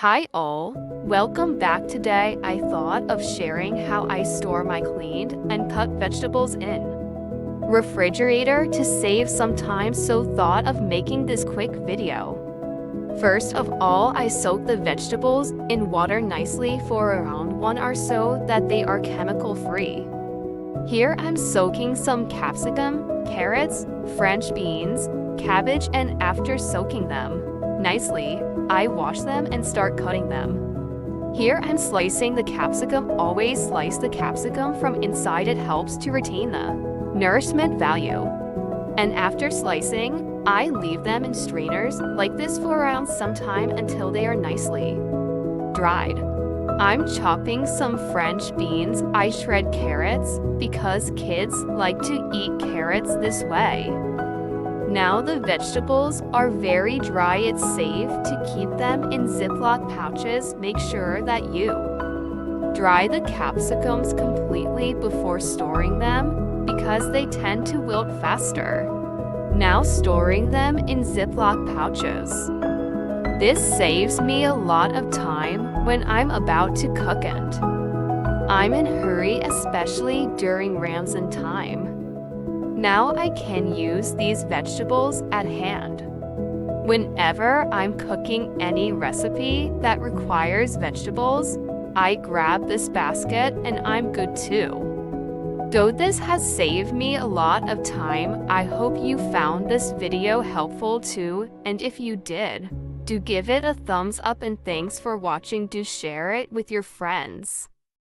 Hi all, welcome back. Today I thought of sharing how I store my cleaned and cut vegetables in refrigerator to save some time, so thought of making this quick video. First of all, I soak the vegetables in water nicely for around 1 hour so that they are chemical free. Here I'm soaking some capsicum, carrots, French beans, cabbage, and after soaking them nicely, I wash them and start cutting them. Here I'm slicing the capsicum. Always slice the capsicum from inside, it helps to retain the nourishment value. And after slicing, I leave them in strainers like this for around some time until they are nicely dried. I'm chopping some French beans. I shred carrots because kids like to eat carrots this way. Now the vegetables are very dry. It's safe to keep them in Ziploc pouches. Make sure that you dry the capsicums completely before storing them because they tend to wilt faster. Now storing them in Ziploc pouches. This saves me a lot of time when I'm about to cook and I'm in a hurry, especially during Ramazan time. Now I can use these vegetables at hand. Whenever I'm cooking any recipe that requires vegetables, I grab this basket and I'm good too. Though this has saved me a lot of time, I hope you found this video helpful too, and if you did, do give it a thumbs up and thanks for watching. Do share it with your friends.